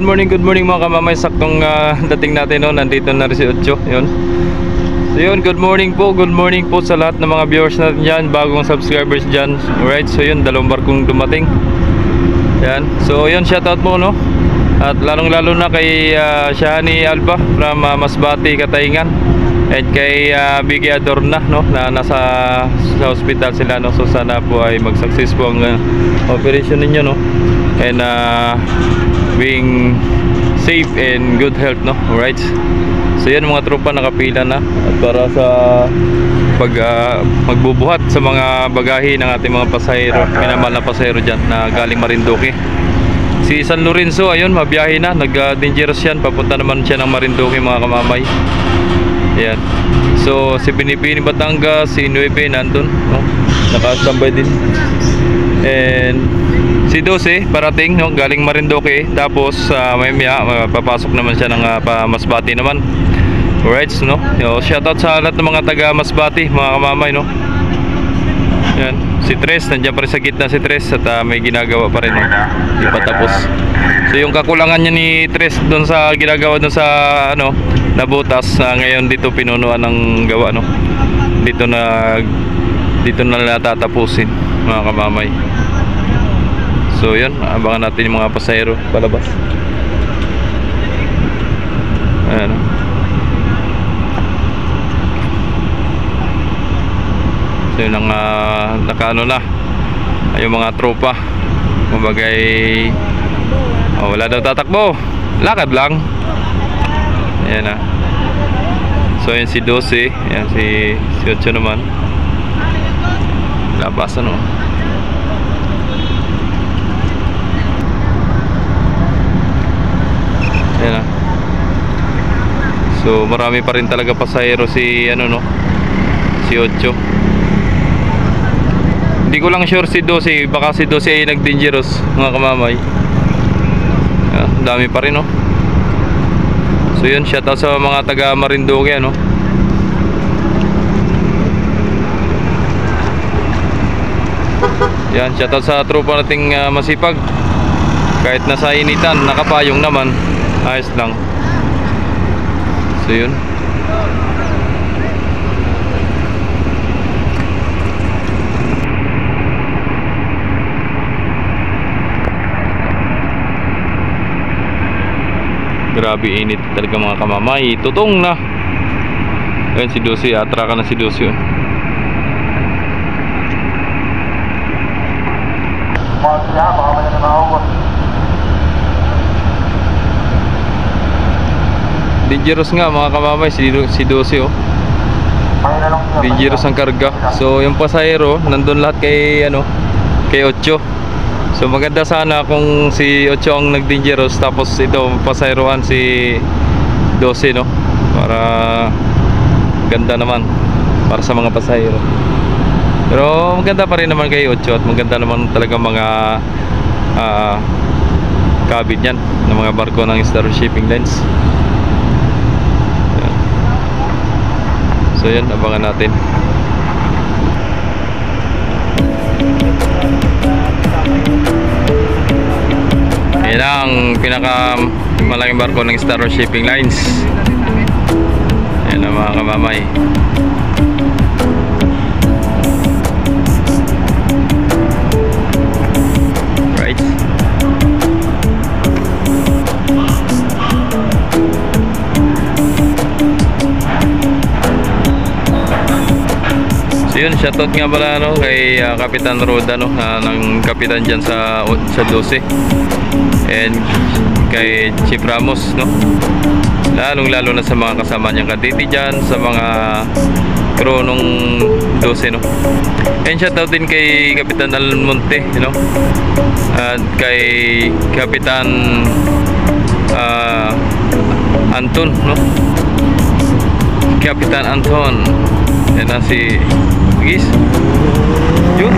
good morning mga kamamay. Saktong dating natin, no? Nandito na rin si Ocho. Yun. So yun, good morning po sa lahat ng mga viewers natin dyan, bagong subscribers dyan. Alright, so yun, dalawang barkong dumating. Yan, so yun, shoutout mo, no? At lalong lalo na kay Shani Alba from Masbate, Katayngan. At kay Biggie Adorna, no? Na nasa sa hospital sila, no? So sana po ay mag-success po ang operation ninyo, no? And being safe and good health, no? Alright. So yan, mga tropa nakapila na at para sa magbubuhat sa mga bagahe ng ating mga pasahero, minamahal na pasahero dyan na galing Marinduque. Si San Lorenzo, ayun, mabiyahe na, nag-dangerous yan, papunta naman siya ng Marinduque mga kamamay. Yan. So si Binibini Batangas, si Nueve nandun, no? Nakastambay din. And si 12 parating, no? Galing Marinduque. Tapos maya papasok naman siya ng Masbate naman. Alright, no? Shoutout sa lahat ng mga taga Masbate, mga kamamay, no? Yan. Si Tres, nandiyan pa rin sa gitna si Tres at may ginagawa pa rin, no? Di pa tapos. So yung kakulangan niya ni Tres doon sa ginagawa doon sa ano, nabutas, ngayon dito pinunuan ng gawa, no? Dito na natatapusin, mga kamamay. So yun, abangan natin yung mga pasahero palabas. Ayan. So yun ang nakaano na yung mga tropa. Mabagay wala daw tatakbo, lakad lang. Ayan na. So yun si 12. Ayan si 8 naman. Labasan, no? Ayan na. So marami pa rin talaga pasahero si ano, no? Si 8. Hindi ko lang sure si 12, baka si 12 ay nag-dangerous, mga kamamay. Dami pa rin, no? So yun, shoutout sa mga taga Marinduque, no? Yan, shoutout sa tropa nating masipag. Kahit nasa initan, nakapayong naman, ayos lang. So yun. Grabe init talaga mga kamamay. Tutong na. Ayun si 12, atra ka na si 12 yun. Dangerous nga mga kamamay si 12, oh. Dangerous ang karga. So yung pasahero nandun lahat kay ano, kay 8. So maganda sana kung si 8 ang nag-dangerous, tapos ito pasaherohan si 12, no? Para ganda naman para sa mga pasahero. Pero maganda pa rin naman kay 8 at maganda naman talaga mga cabin yan ng mga barko ng Star Shipping Lines. So yan, abangan natin. Yan ang pinakamalaking barko ng Star Shipping Lines. Yan ang mga kamamay. Right. So yun, shoutout nga pala, no, kay Kapitan Roda, no, ng kapitan dyan sa 12. And kay Chief Ramos, no, lalong lalo na sa mga kasama niyang kaditi dyan, sa mga crew nung 12, no. And shoutout din kay Kapitan Almonte, you know, at kay Kapitan Anton, no, Kapitan Anton. Yan na si Gis. Yun.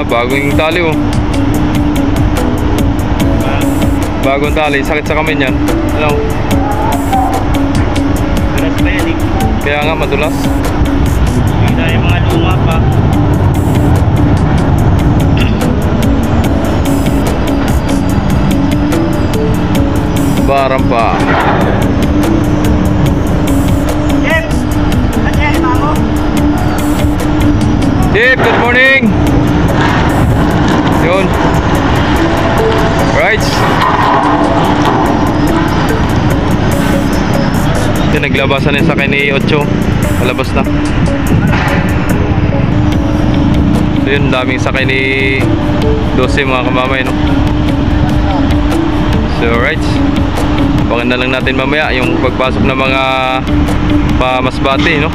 Bago yung tali, oh. Bagong tali, sakit sa kamay niyan. Ano? Dulas pa yan eh. Kaya nga madulas. Kita yung mga luma pa. Barang pa. Jeff! Ano yan, mamo? Chip, good morning. Yun. Right. Yan, naglabasan na yung sakay ni Ocho. Palabas na. So yun, daming sakay ni 12 mga kamamay, no? So right. Abangan na lang natin mamaya yung pagpasok ng mga pamasbate, no?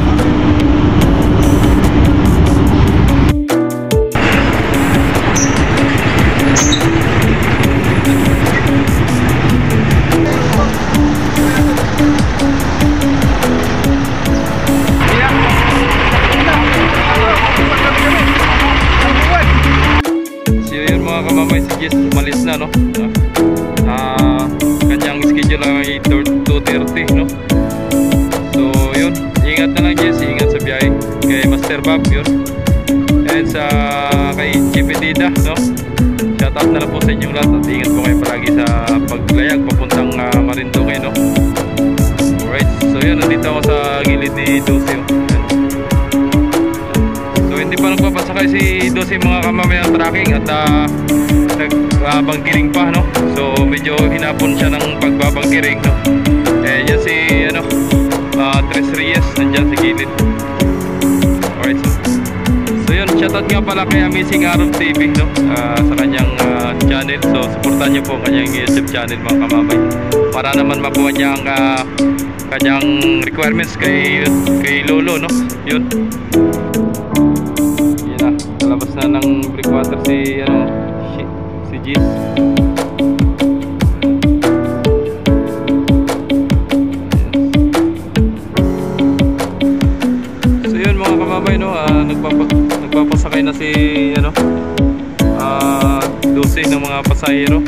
So yun mga kamamay, si Jess umalis na, no? Kanyang schedule ay 2:30, no? So yun, ingat na lang Jess, ingat sa biyahe kay Master Bob, yun. And sa kay Chipetida, no? Shout out na lang po sa inyong lahat at ingat po kayo palagi sa paglayag papuntang Marinduque, no? Alright, so yun, nandito ako sa gilid ni Dulce, oh. So hindi pa nagpapasakay si Dulce mga kamamay ang tracking at nagbabangkiring pa, no? So medyo hinapon siya ng pagbabangkiring, no? Eh yan si ano, Tres Reyes nandyan sa gilid. Alright, so yun, shoutout nga pala kay Amazing Arrow TV, no? Sa kanyang channel. So supportan niyo po ang kanyang YouTube channel mga kamamay para naman makuha niya ang kanyang requirements kay Lolo, no? Yun. Yan na, talabas na ng breakwater si ano, si Gis. So yun mga kamamay, no, nagpapasakay na si ano, 12 ng mga pasahero.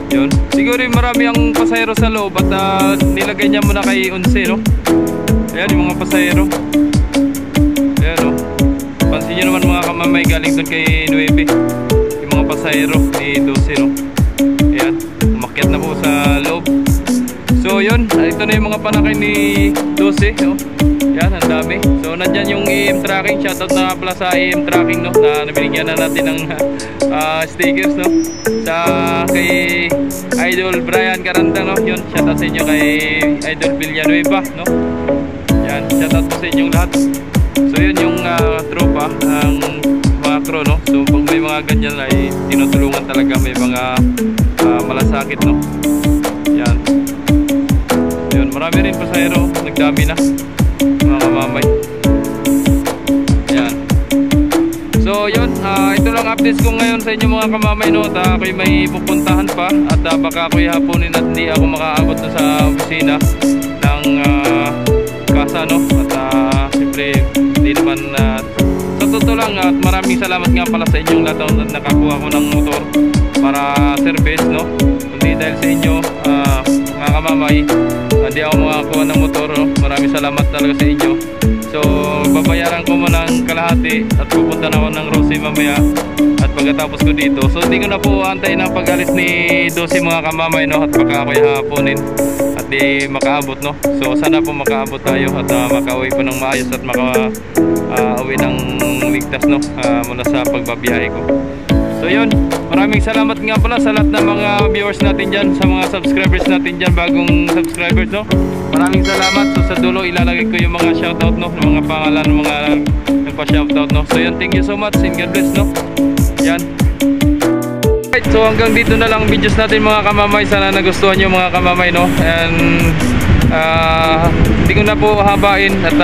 Yun, siguro marami ang pasahero sa loob at nilagay niya muna kay 11, no. Ayan yung mga pasahero. Ayan, no. Pansin nyo naman mga kamamay, galing doon kay 9 yung mga pasahero ni 12, no. Ayan, umakyat na po sa loob. So yun, ito na yung mga panakay ni 12, no. Yan, ang dami. So nandyan yung AM tracking. Shoutout na pala sa AM tracking, no, na nabinigyan na natin ng stickers, no, sa kay Idol Brian Caranta, no. Yun, shoutout sa inyo kay Idol Villanueva, no. Yan, shoutout po sa inyong lahat. So yun yung tropa ng mga crew, no. So pag may mga ganyan ay tinutulungan talaga, may mga malasakit, no. Yan. Yun, marami rin pasahero, nagdami na mga kamamay. Yan. So yun, ito lang updates ko ngayon sa inyo mga kamamay, no. At ako'y may pupuntahan pa at baka ako'y hapunin at hindi ako makaabot na sa opisina ng kasa, no. At siyempre hindi naman sa totoo lang at maraming salamat nga pala sa inyong lahat na nakakuha ko ng motor para service, no. Kundi dahil sa inyo mga kamamay, hindi ako makakuha ng motor, no? Maraming salamat talaga sa inyo. So babayaran ko muna ng kalahati at pupunta na ako ng Rosie mamaya at pagkatapos ko dito. So hindi ko na po antayin ang pag-alis ni 12 mga kamamay, no. At baka ako'y hapunin at di makaabot, no. So sana po makaabot tayo at makauwi po ng maayos at makauwi ng ligtas, no, mula sa pagbabiyahe ko. So yun, maraming salamat nga pala sa lahat ng mga viewers natin dyan, sa mga subscribers natin dyan, bagong subscribers, no. Maraming salamat. So sa dulo ilalagay ko yung mga shoutout, no, ng mga pangalan ng mga nagpa-shoutout, no. So yun, thank you so much and God bless, no. Yan. Right, so hanggang dito na lang videos natin mga kamamay. Sana nagustuhan nyo mga kamamay, no. And hindi ko na po habain at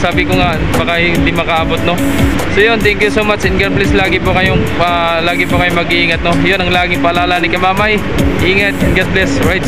sabi ko nga baka hindi makaabot, no. So yun, thank you so much and God bless. Lagi po kayong mag-iingat, no. Yun ang laging paalala ni kamamay. Ingat and God bless. Right.